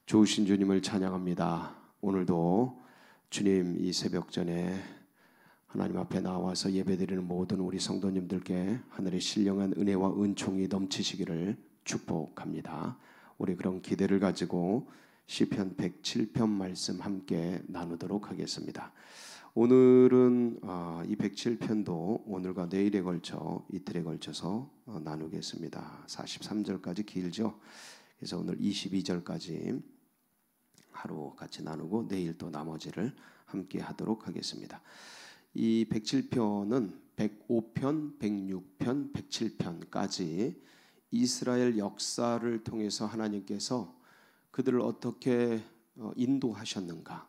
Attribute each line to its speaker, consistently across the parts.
Speaker 1: 좋으신 주님을 찬양합니다. 오늘도 주님 이 새벽 전에 하나님 앞에 나와서 예배드리는 모든 우리 성도님들께 하늘의 신령한 은혜와 은총이 넘치시기를 축복합니다. 우리 그런 기대를 가지고 시편 107편 말씀 함께 나누도록 하겠습니다. 오늘은 이 107편도 오늘과 내일에 걸쳐 이틀에 걸쳐서 나누겠습니다. 43절까지 길죠. 그래서 오늘 22절까지 하루 같이 나누고 내일 또 나머지를 함께 하도록 하겠습니다. 이 107편은 105편, 106편, 107편까지 이스라엘 역사를 통해서 하나님께서 그들을 어떻게 인도하셨는가,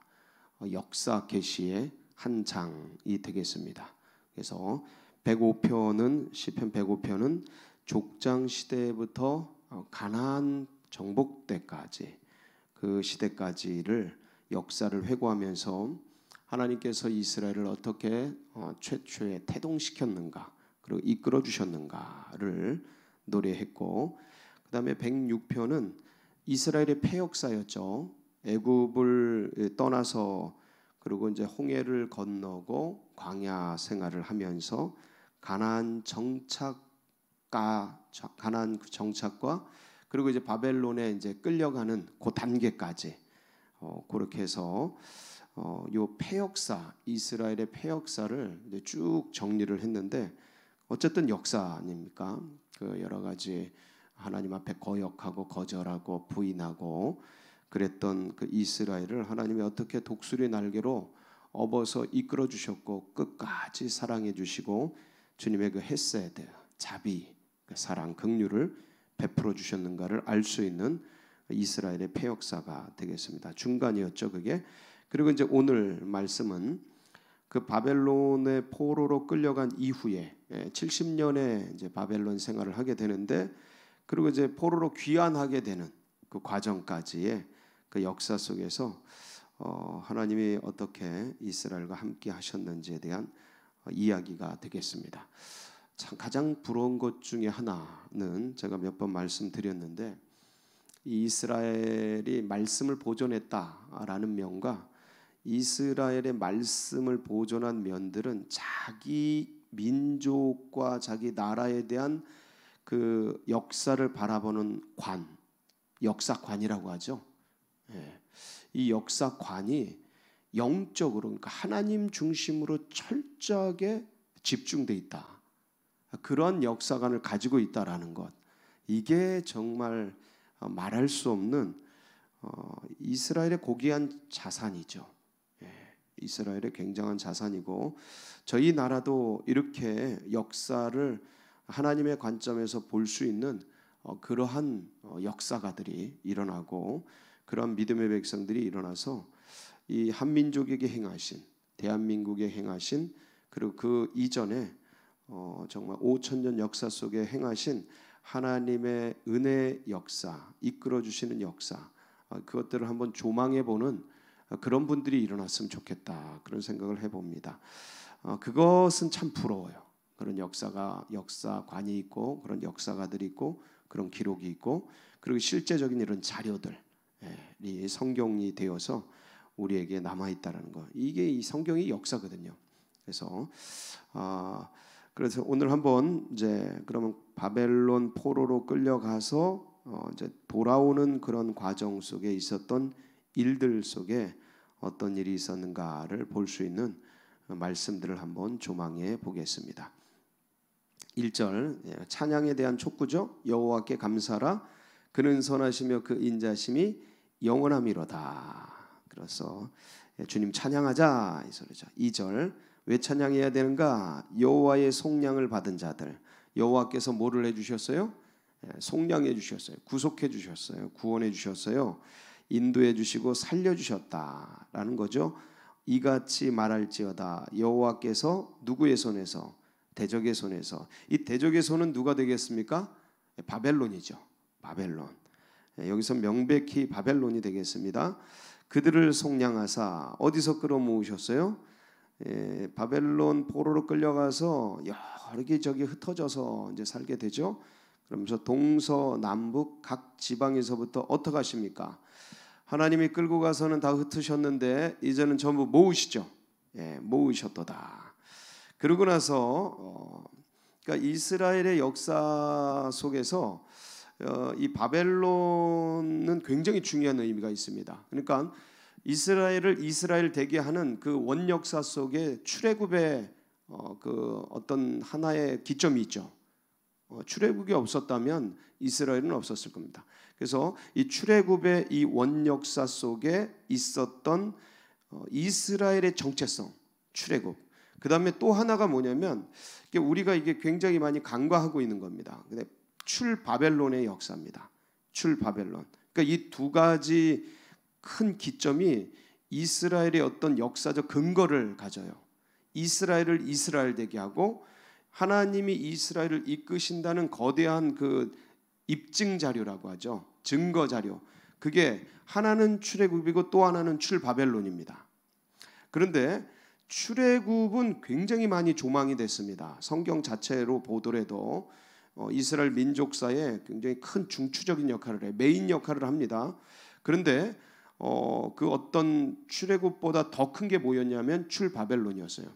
Speaker 1: 역사 계시의 한 장이 되겠습니다. 그래서 105편은 시편 105편은 족장 시대부터 가나안 정복 때까지 그 시대까지를 역사를 회고하면서 하나님께서 이스라엘을 어떻게 최초에 태동시켰는가 그리고 이끌어 주셨는가를 노래했고, 그 다음에 106편은 이스라엘의 폐역사였죠. 애굽을 떠나서 그리고 이제 홍해를 건너고 광야 생활을 하면서 가나안 정착과 그리고 이제 바벨론에 이제 끌려가는 그 단계까지 그렇게 해서 요 폐역사, 이스라엘의 폐역사를 이제 쭉 정리를 했는데, 어쨌든 역사 아닙니까? 그 여러 가지 하나님 앞에 거역하고 거절하고 부인하고 그랬던 그 이스라엘을 하나님이 어떻게 독수리 날개로 업어서 이끌어 주셨고 끝까지 사랑해 주시고 주님의 그 헤세드, 자비, 그 사랑, 긍휼을 베풀어 주셨는가를 알 수 있는 이스라엘의 폐역사가 되겠습니다. 중간이었죠, 그게. 그리고 이제 오늘 말씀은 그 바벨론의 포로로 끌려간 이후에 70년의 이제 바벨론 생활을 하게 되는데, 그리고 이제 포로로 귀환하게 되는 그 과정까지의 그 역사 속에서 하나님이 어떻게 이스라엘과 함께 하셨는지에 대한 이야기가 되겠습니다. 참 가장 부러운 것 중에 하나는 제가 몇 번 말씀드렸는데, 이 이스라엘이 말씀을 보존했다라는 면과 이스라엘의 말씀을 보존한 면들은 자기 민족과 자기 나라에 대한 그 역사를 바라보는 관, 역사관이라고 하죠. 이 역사관이 영적으로, 그러니까 하나님 중심으로 철저하게 집중돼 있다. 그런 역사관을 가지고 있다라는 것, 이게 정말 말할 수 없는 이스라엘의 고귀한 자산이죠. 이스라엘의 굉장한 자산이고, 저희 나라도 이렇게 역사를 하나님의 관점에서 볼 수 있는 그러한 역사가들이 일어나고 그런 믿음의 백성들이 일어나서 이 한민족에게 행하신, 대한민국에 행하신, 그리고 그 이전에 정말 5,000년 역사 속에 행하신 하나님의 은혜 역사, 이끌어 주시는 역사, 그것들을 한번 조망해 보는 그런 분들이 일어났으면 좋겠다, 그런 생각을 해봅니다. 그것은 참 부러워요. 그런 역사관이 있고 그런 역사가들이 있고 그런 기록이 있고, 그리고 실제적인 이런 자료들이 성경이 되어서 우리에게 남아 있다라는 거, 이게 이 성경이 역사거든요. 그래서 오늘 한번 이제 그러면 바벨론 포로로 끌려가서 이제 돌아오는 그런 과정 속에 있었던 일들 속에 어떤 일이 있었는가를 볼 수 있는 말씀들을 한번 조망해 보겠습니다. 1절 찬양에 대한 촉구죠. 여호와께 감사라, 그는 선하시며 그 인자심이 영원함이로다. 그래서 주님 찬양하자 이 소리죠. 2절 왜 찬양해야 되는가? 여호와의 속량을 받은 자들, 여호와께서 뭐를 해주셨어요? 속량해 주셨어요. 구속해 주셨어요. 구원해 주셨어요. 인도해 주시고 살려주셨다라는 거죠. 이같이 말할지어다, 여호와께서 누구의 손에서? 대적의 손에서. 이 대적의 손은 누가 되겠습니까? 바벨론이죠. 바벨론. 여기서 명백히 바벨론이 되겠습니다. 그들을 속량하사, 어디서 끌어모으셨어요? 바벨론 포로로 끌려가서 여기저기 흩어져서 이제 살게 되죠. 그러면서 동서남북 각 지방에서부터 어떻게 하십니까? 하나님이 끌고 가서는 다 흩으셨는데 이제는 전부 모으시죠. 예, 모으셨도다. 그러고 나서 그러니까 이스라엘의 역사 속에서 이 바벨론은 굉장히 중요한 의미가 있습니다. 그러니까 이스라엘을 이스라엘 되게 하는 그 원역사 속에 출애굽의 그 어떤 하나의 기점이 있죠. 출애굽이 없었다면 이스라엘은 없었을 겁니다. 그래서 이 출애굽의 이 원역사 속에 있었던 이스라엘의 정체성, 출애굽. 그 다음에 또 하나가 뭐냐면 우리가 이게 굉장히 많이 간과하고 있는 겁니다. 근데 출바벨론의 역사입니다. 출바벨론. 그러니까 이 두 가지 큰 기점이 이스라엘의 어떤 역사적 근거를 가져요. 이스라엘을 이스라엘 되게 하고 하나님이 이스라엘을 이끄신다는 거대한 그 입증 자료라고 하죠. 증거 자료. 그게 하나는 출애굽이고 또 하나는 출바벨론입니다. 그런데 출애굽은 굉장히 많이 조망이 됐습니다. 성경 자체로 보더라도 이스라엘 민족사에 굉장히 큰 중추적인 역할을 해요. 메인 역할을 합니다. 그런데 그 어떤 출애굽보다 더 큰 게 뭐였냐면 출바벨론이었어요.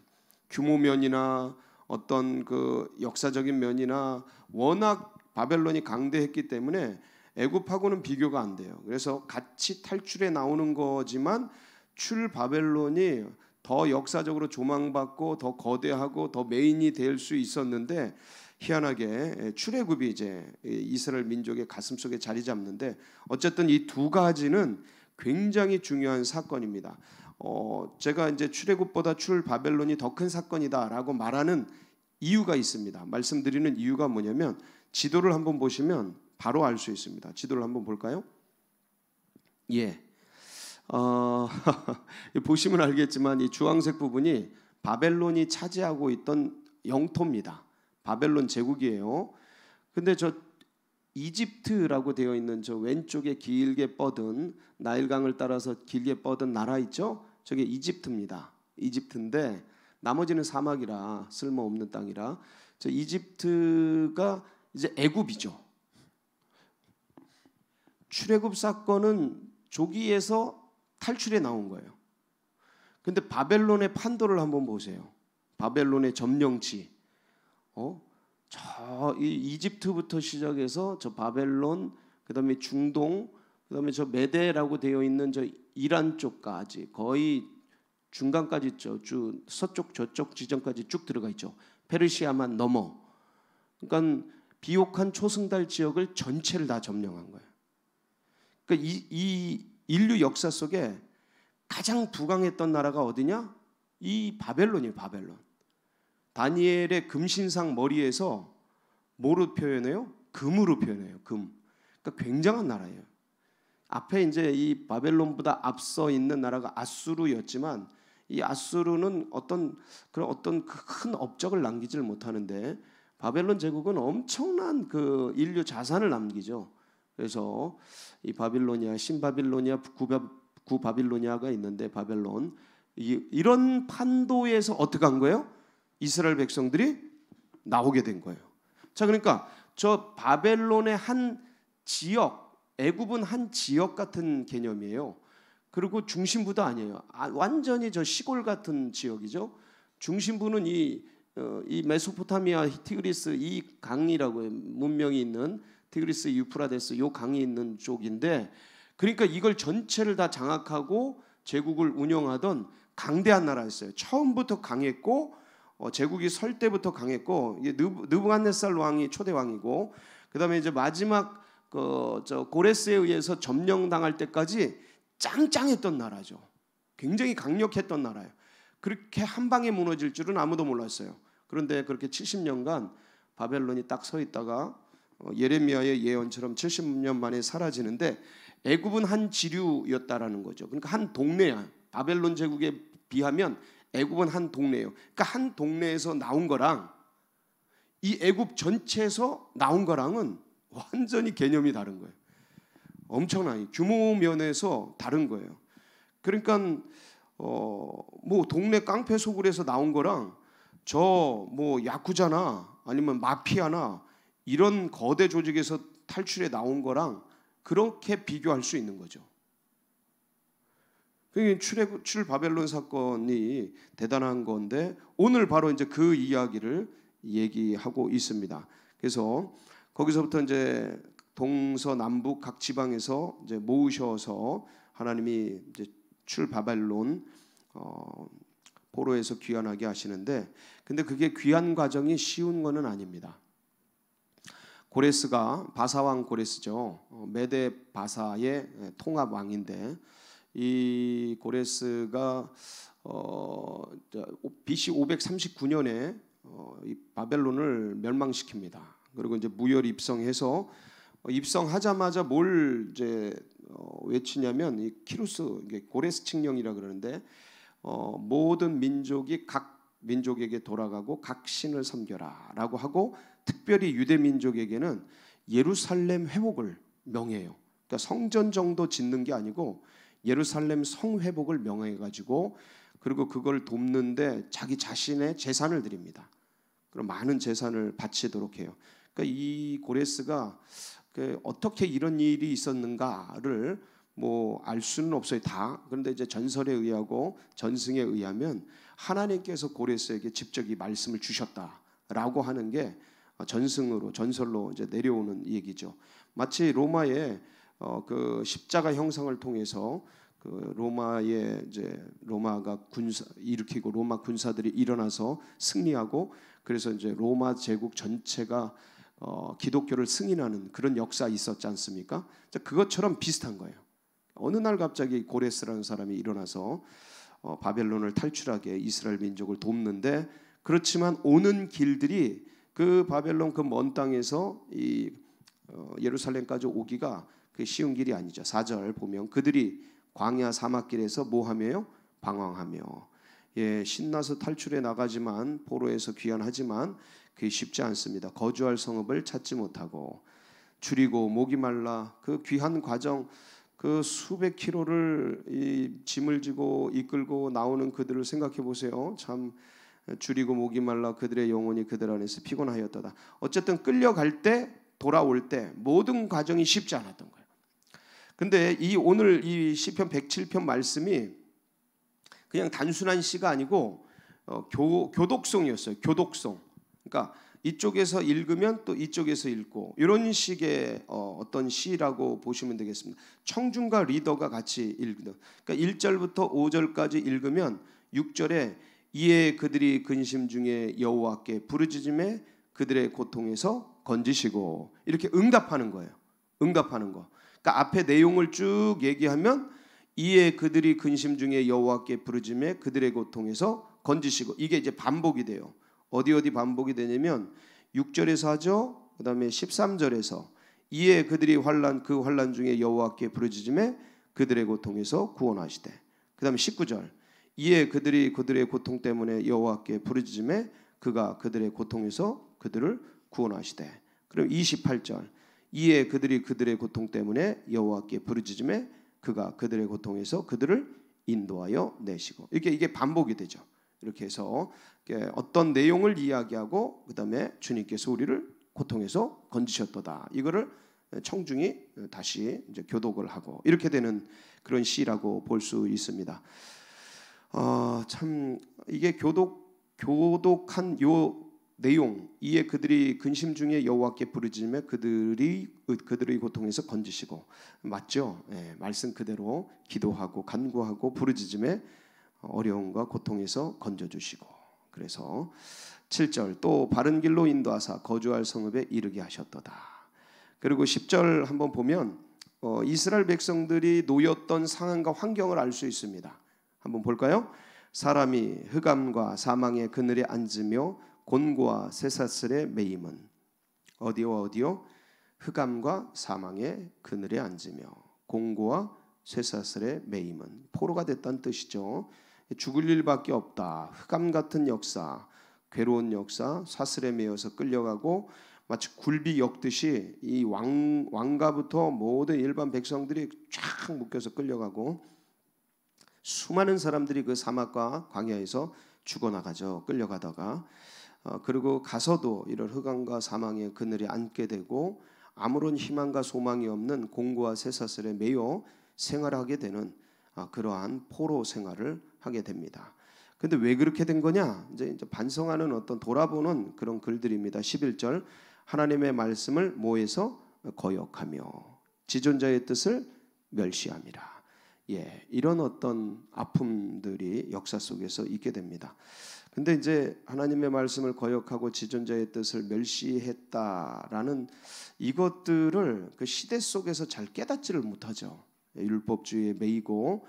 Speaker 1: 규모면이나 어떤 그 역사적인 면이나 워낙 바벨론이 강대했기 때문에 애굽하고는 비교가 안 돼요. 그래서 같이 탈출해 나오는 거지만 출바벨론이 더 역사적으로 조망받고 더 거대하고 더 메인이 될 수 있었는데 희한하게 출애굽이 이제 이스라엘 민족의 가슴속에 자리 잡는데 어쨌든 이 두 가지는 굉장히 중요한 사건입니다. 제가 이제 출애굽보다 출바벨론이 더 큰 사건이다라고 말하는 이유가 있습니다. 말씀드리는 이유가 뭐냐면 지도를 한번 보시면 바로 알 수 있습니다. 지도를 한번 볼까요? 예. 보시면 알겠지만 이 주황색 부분이 바벨론이 차지하고 있던 영토입니다. 바벨론 제국이에요. 근데 저 이집트라고 되어 있는 저 왼쪽에 길게 뻗은 나일강을 따라서 길게 뻗은 나라 있죠? 저게 이집트입니다. 이집트인데 나머지는 사막이라 쓸모없는 땅이라 저 이집트가 이제 애굽이죠. 출애굽 사건은 조기에서 탈출해 나온 거예요. 근데 바벨론의 판도를 한번 보세요. 바벨론의 점령지. 저 이집트부터 시작해서 저 바벨론, 그다음에 중동, 그다음에 저 메데라고 되어 있는 저 이란 쪽까지 거의 중간까지 있죠. 쭉 서쪽 저쪽 지점까지 쭉 들어가 있죠. 페르시아만 넘어. 그러니까 비옥한 초승달 지역을 전체를 다 점령한 거예요. 그러니까 이 인류 역사 속에 가장 부강했던 나라가 어디냐? 이 바벨론이에요. 바벨론. 다니엘의 금신상 머리에서 뭐로 표현해요? 금으로 표현해요. 금. 그러니까 굉장한 나라예요. 앞에 이제 이 바벨론보다 앞서 있는 나라가 아수르였지만 이 아수르는 어떤 큰 업적을 남기질 못하는데 바벨론 제국은 엄청난 그 인류 자산을 남기죠. 그래서 이 바빌로니아, 신바빌로니아, 구바빌로니아가 있는데 바벨론 이런 판도에서 어떻게 한 거예요? 이스라엘 백성들이 나오게 된 거예요. 자, 그러니까 저 바벨론의 한 지역, 애굽은 한 지역 같은 개념이에요. 그리고 중심부도 아니에요. 완전히 저 시골 같은 지역이죠. 중심부는 이 메소포타미아 티그리스 이 강이라고 해요. 문명이 있는 티그리스 유프라데스 요 강이 있는 쪽인데 그러니까 이걸 전체를 다 장악하고 제국을 운영하던 강대한 나라였어요. 처음부터 강했고 제국이 설 때부터 강했고 느부갓네살 왕이 초대 왕이고 그다음에 이제 마지막 저 고레스에 의해서 점령당할 때까지 짱짱했던 나라죠. 굉장히 강력했던 나라예요. 그렇게 한 방에 무너질 줄은 아무도 몰랐어요. 그런데 그렇게 70년간 바벨론이 딱 서 있다가 예레미야의 예언처럼 70년 만에 사라지는데 애굽은 한 지류였다라는 거죠. 그러니까 한 동네야. 바벨론 제국에 비하면 애굽은 한 동네예요. 그러니까 한 동네에서 나온 거랑 이 애굽 전체에서 나온 거랑은 완전히 개념이 다른 거예요. 엄청나게 규모 면에서 다른 거예요. 그러니까 뭐 동네 깡패 소굴에서 나온 거랑 저 뭐 야쿠자나 아니면 마피아나 이런 거대 조직에서 탈출해 나온 거랑 그렇게 비교할 수 있는 거죠. 그 출 바벨론 사건이 대단한 건데 오늘 바로 이제 그 이야기를 얘기하고 있습니다. 그래서 거기서부터 이제 동서남북 각 지방에서 이제 모으셔서 하나님이 이제 출 바벨론 포로에서 귀환하게 하시는데, 근데 그게 귀환 과정이 쉬운 거는 아닙니다. 고레스가 바사왕 고레스죠. 메데 바사의 통합 왕인데, 이 고레스가 BC 539년에 이 바벨론을 멸망시킵니다. 그리고 이제 무혈 입성해서 입성하자마자 뭘 이제 외치냐면 이 키루스, 이게 고레스 칙령이라 그러는데, 모든 민족이 각 민족에게 돌아가고 각 신을 섬겨라라고 하고, 특별히 유대 민족에게는 예루살렘 회복을 명해요. 그러니까 성전 정도 짓는 게 아니고 예루살렘 성 회복을 명해가지고, 그리고 그걸 돕는데 자기 자신의 재산을 드립니다. 그럼 많은 재산을 바치도록 해요. 그러니까 이 고레스가 어떻게 이런 일이 있었는가를 뭐 알 수는 없어요, 다. 그런데 이제 전설에 의하고 전승에 의하면 하나님께서 고레스에게 직접 이 말씀을 주셨다라고 하는 게 전설로 이제 내려오는 얘기죠. 마치 로마의 그 십자가 형상을 통해서 그 로마의 이제 로마가 군사 일으키고 로마 군사들이 일어나서 승리하고, 그래서 이제 로마 제국 전체가 기독교를 승인하는 그런 역사 있었지 않습니까? 그것처럼 비슷한 거예요. 어느 날 갑자기 고레스라는 사람이 일어나서 바벨론을 탈출하게 이스라엘 민족을 돕는데, 그렇지만 오는 길들이 그 바벨론 그 먼 땅에서 이 예루살렘까지 오기가 그 쉬운 길이 아니죠. 4절 보면 그들이 광야 사막길에서 뭐하며요? 방황하며. 예, 신나서 탈출해 나가지만 포로에서 귀환하지만 그게 쉽지 않습니다. 거주할 성읍을 찾지 못하고 줄이고 목이 말라. 그 귀한 과정, 그 수백 킬로를 이 짐을 지고 이끌고 나오는 그들을 생각해 보세요. 참 줄이고 목이 말라 그들의 영혼이 그들 안에서 피곤하였도다. 어쨌든 끌려갈 때 돌아올 때 모든 과정이 쉽지 않았던 거예요. 근데 이 오늘 이 시편 107편 말씀이 그냥 단순한 시가 아니고 교독송이었어요. 교독송. 그러니까 이쪽에서 읽으면 또 이쪽에서 읽고 이런 식의 어떤 시라고 보시면 되겠습니다. 청중과 리더가 같이 읽는. 그러니까 1절부터 5절까지 읽으면 6절에 이에 그들이 근심 중에 여호와께 부르짖음에 그들의 고통에서 건지시고, 이렇게 응답하는 거예요. 응답하는 거. 그러니까 앞에 내용을 쭉 얘기하면 이에 그들이 근심 중에 여호와께 부르짖음에 그들의 고통에서 건지시고, 이게 이제 반복이 돼요. 어디 반복이 되냐면 6절에서 하죠. 그다음에 13절에서 이에 그들이 그 환난 중에 여호와께 부르짖음에 그들의 고통에서 구원하시되, 그다음에 19절 이에 그들이 그들의 고통 때문에 여호와께 부르짖음에 그가 그들의 고통에서 그들을 구원하시되, 그럼 28절 이에 그들이 그들의 고통 때문에 여호와께 부르짖음에 그가 그들의 고통에서 그들을 인도하여 내시고, 이게 반복이 되죠. 이렇게 해서 어떤 내용을 이야기하고 그다음에 주님께서 우리를 고통에서 건지셨도다. 이거를 청중이 다시 이제 교독을 하고 이렇게 되는 그런 시라고 볼 수 있습니다. 참 이게 교독한 요 내용, 이에 그들이 근심 중에 여호와께 부르짖으며 그들의 고통에서 건지시고, 맞죠? 네, 말씀 그대로 기도하고 간구하고 부르짖음에 어려움과 고통에서 건져주시고, 그래서 7절 또 바른 길로 인도하사 거주할 성읍에 이르게 하셨도다. 그리고 10절 한번 보면 이스라엘 백성들이 놓였던 상황과 환경을 알 수 있습니다. 한번 볼까요? 사람이 흑암과 사망의 그늘에 앉으며 곤고와 쇠사슬에 매임은, 어디요? 흑암과 사망의 그늘에 앉으며 곤고와 쇠사슬에 매임은 포로가 됐다는 뜻이죠. 죽을 일밖에 없다. 흑암 같은 역사, 괴로운 역사, 사슬에 매여서 끌려가고 마치 굴비 엮듯이 이 왕가부터 모든 일반 백성들이 쫙 묶여서 끌려가고, 수많은 사람들이 그 사막과 광야에서 죽어나가죠. 끌려가다가. 그리고 가서도 이런 흑암과 사망의 그늘에 앉게 되고 아무런 희망과 소망이 없는 공고와 쇠사슬에 매여 생활하게 되는 그러한 포로 생활을 하게 됩니다. 근데 왜 그렇게 된 거냐? 이제 반성하는 어떤 돌아보는 그런 글들입니다. 11절 하나님의 말씀을 뭐해서 거역하며 지존자의 뜻을 멸시함이라. 이런 어떤 아픔들이 역사 속에서 있게 됩니다. 근데 이제 하나님의 말씀을 거역하고 지존자의 뜻을 멸시했다라는 이것들을 그 시대 속에서 잘 깨닫지를 못하죠. 율법주의에 매이고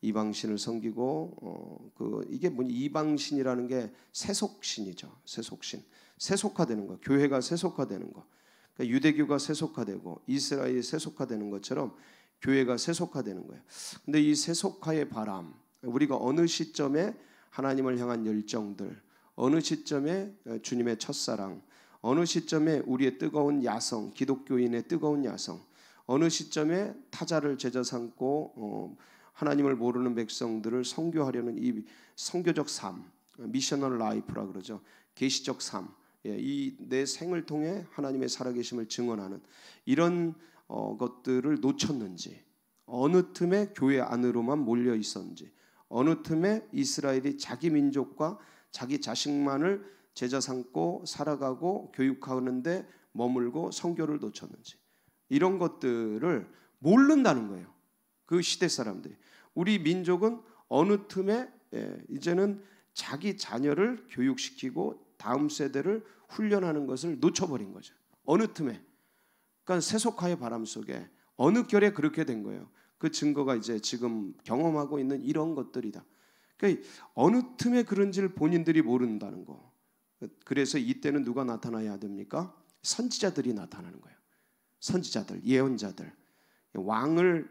Speaker 1: 이방신을 섬기고 이게 뭐냐, 이방신이라는 게 세속신이죠. 세속신, 세속화되는 거, 교회가 세속화되는 거. 그러니까 유대교가 세속화되고 이스라엘이 세속화되는 것처럼 교회가 세속화되는 거예요. 근데 이 세속화의 바람, 우리가 어느 시점에 하나님을 향한 열정들, 어느 시점에 주님의 첫사랑, 어느 시점에 우리의 뜨거운 야성, 기독교인의 뜨거운 야성, 어느 시점에 타자를 제자 삼고 하나님을 모르는 백성들을 선교하려는 이 선교적 삶, 미셔널 라이프라 그러죠. 계시적 삶, 이 내 생을 통해 하나님의 살아계심을 증언하는 이런 것들을 놓쳤는지, 어느 틈에 교회 안으로만 몰려 있었는지, 어느 틈에 이스라엘이 자기 민족과 자기 자식만을 제자 삼고 살아가고 교육하는데 머물고 선교를 놓쳤는지, 이런 것들을 모른다는 거예요. 그 시대 사람들이. 우리 민족은 어느 틈에 이제는 자기 자녀를 교육시키고 다음 세대를 훈련하는 것을 놓쳐버린 거죠. 어느 틈에. 그러니까 세속화의 바람 속에 어느 결에 그렇게 된 거예요. 그 증거가 이제 지금 경험하고 있는 이런 것들이다. 그러니까 어느 틈에 그런지를 본인들이 모른다는 거. 그래서 이때는 누가 나타나야 됩니까? 선지자들이 나타나는 거예요. 선지자들, 예언자들, 왕을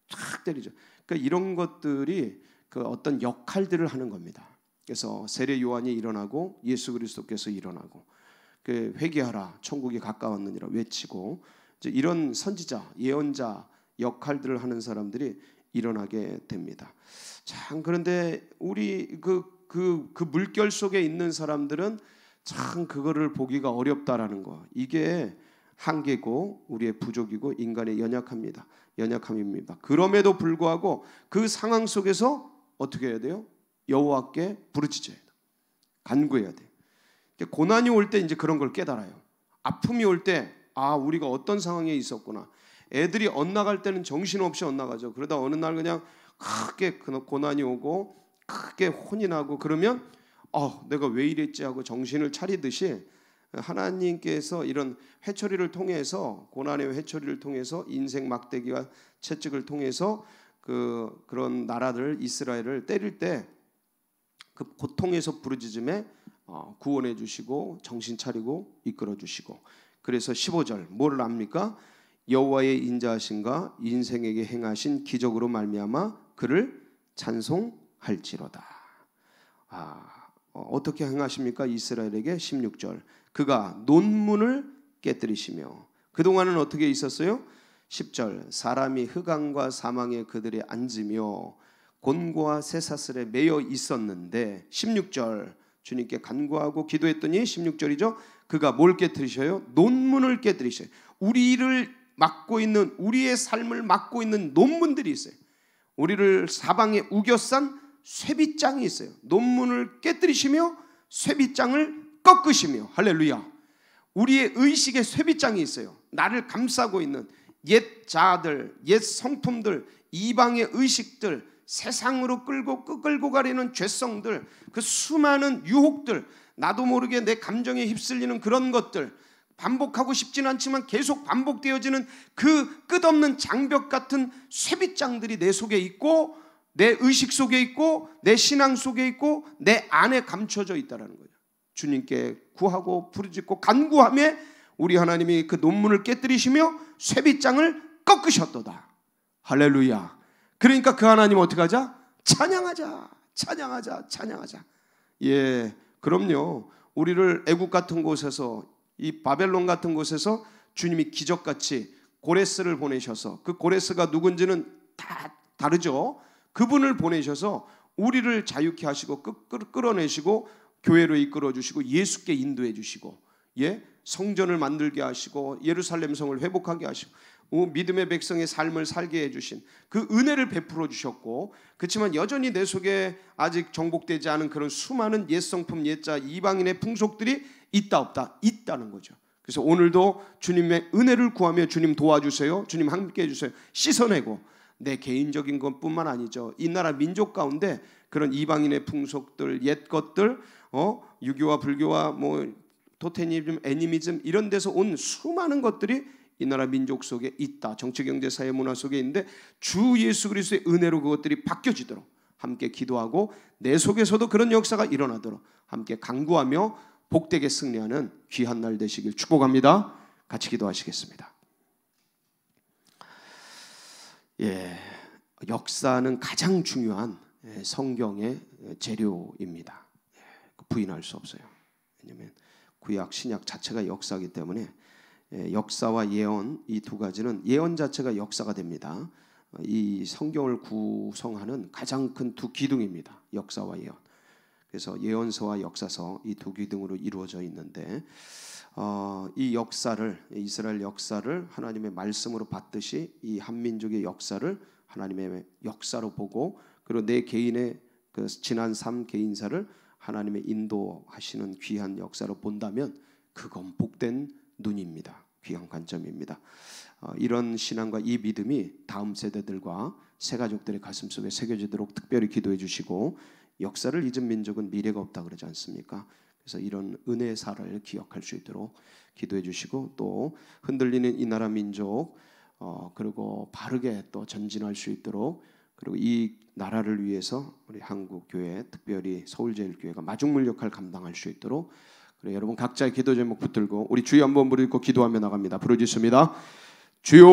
Speaker 1: 탁 때리죠. 그러니까 이런 것들이 그 어떤 역할들을 하는 겁니다. 그래서 세례 요한이 일어나고 예수 그리스도께서 일어나고 그 회개하라 천국이 가까웠느니라 외치고 이제 이런 선지자, 예언자 역할들을 하는 사람들이 일어나게 됩니다. 참 그런데 우리 그 물결 속에 있는 사람들은 참 그거를 보기가 어렵다라는 거. 이게 한계고 우리의 부족이고 인간의 연약함입니다. 그럼에도 불구하고 그 상황 속에서 어떻게 해야 돼요? 여호와께 부르짖어야 돼요. 간구해야 돼요. 고난이 올 때 이제 그런 걸 깨달아요. 아픔이 올 때 우리가 어떤 상황에 있었구나. 애들이 엇나갈 때는 정신없이 엇나가죠. 그러다 어느 날 그냥 크게 고난이 오고 크게 혼이 나고 그러면 내가 왜 이랬지 하고 정신을 차리듯이 하나님께서 이런 회초리를 통해서 고난의 회초리를 통해서 인생 막대기와 채찍을 통해서 그런 나라들 이스라엘을 때릴 때 그 고통에서 부르짖음에 구원해 주시고 정신 차리고 이끌어 주시고 그래서 15절 뭐를 압니까? 여호와의 인자하심과 인생에게 행하신 기적으로 말미암아 그를 찬송할지로다. 어떻게 행하십니까? 이스라엘에게 16절 그가 논문을 깨뜨리시며 그동안은 어떻게 있었어요? 10절 사람이 흑암과 사망의 그들에 앉으며 곤고와 쇠사슬에 매여 있었는데 16절 주님께 간구하고 기도했더니 16절이죠. 그가 뭘 깨뜨리셔요? 논문을 깨뜨리셔요. 우리를 막고 있는 우리의 삶을 막고 있는 논문들이 있어요. 우리를 사방에 우겨싼 쇠빗장이 있어요. 논문을 깨뜨리시며 쇠빗장을 꺾으시며 할렐루야. 우리의 의식에 쇠빗장이 있어요. 나를 감싸고 있는 옛 자아들, 옛 성품들, 이방의 의식들, 세상으로 끌고 가려는 죄성들, 그 수많은 유혹들, 나도 모르게 내 감정에 휩쓸리는 그런 것들, 반복하고 싶지는 않지만 계속 반복되어지는 그 끝없는 장벽 같은 쇠빗장들이 내 속에 있고 내 의식 속에 있고 내 신앙 속에 있고 내 안에 감춰져 있다는 거예요. 주님께 구하고 부르짖고 간구하며 우리 하나님이 그 논문을 깨뜨리시며 쇠빗장을 꺾으셨도다. 할렐루야. 그러니까 그 하나님 어떻게 하자? 찬양하자. 그럼요. 우리를 애국 같은 곳에서 이 바벨론 같은 곳에서 주님이 기적같이 고레스를 보내셔서 그 고레스가 누군지는 다 다르죠. 그분을 보내셔서 우리를 자유케 하시고 끌어내시고 교회로 이끌어 주시고 예수께 인도해 주시고 성전을 만들게 하시고 예루살렘 성을 회복하게 하시고 믿음의 백성의 삶을 살게 해주신 그 은혜를 베풀어 주셨고, 그렇지만 여전히 내 속에 아직 정복되지 않은 그런 수많은 옛성품 옛자 이방인의 풍속들이 있다 없다? 있다는 거죠. 그래서 오늘도 주님의 은혜를 구하며 주님 도와주세요, 주님 함께 해주세요, 씻어내고, 내 개인적인 것뿐만 아니죠, 이 나라 민족 가운데 그런 이방인의 풍속들, 옛 것들, 유교와 불교와 뭐 토테니즘, 애니미즘 이런 데서 온 수많은 것들이 이 나라 민족 속에 있다. 정치, 경제, 사회, 문화 속에 있는데 주 예수 그리스도의 은혜로 그것들이 바뀌어지도록 함께 기도하고, 내 속에서도 그런 역사가 일어나도록 함께 간구하며 복되게 승리하는 귀한 날 되시길 축복합니다. 같이 기도하시겠습니다. 역사는 가장 중요한 성경의 재료입니다. 부인할 수 없어요. 왜냐하면 구약, 신약 자체가 역사이기 때문에 역사와 예언, 이 두 가지는, 예언 자체가 역사가 됩니다. 이 성경을 구성하는 가장 큰 두 기둥입니다. 역사와 예언. 그래서 예언서와 역사서, 이 두 기둥으로 이루어져 있는데, 이 역사를, 이스라엘 역사를 하나님의 말씀으로 받듯이 이 한민족의 역사를 하나님의 역사로 보고, 그리고 내 개인의 그 지난 삶 개인사를 하나님의 인도하시는 귀한 역사로 본다면 그건 복된 눈입니다. 귀한 관점입니다. 이런 신앙과 이 믿음이 다음 세대들과 새가족들의 가슴 속에 새겨지도록 특별히 기도해 주시고, 역사를 잊은 민족은 미래가 없다 그러지 않습니까? 그래서 이런 은혜사를 기억할 수 있도록 기도해 주시고, 또 흔들리는 이 나라 민족 그리고 바르게 또 전진할 수 있도록, 그리고 이 나라를 위해서 우리 한국교회, 특별히 서울제일교회가 마중물 역할 감당할 수 있도록, 그래, 여러분 각자의 기도 제목 붙들고 우리 주여 한번 부르고 기도하며 나갑니다. 부르짖습니다. 주여.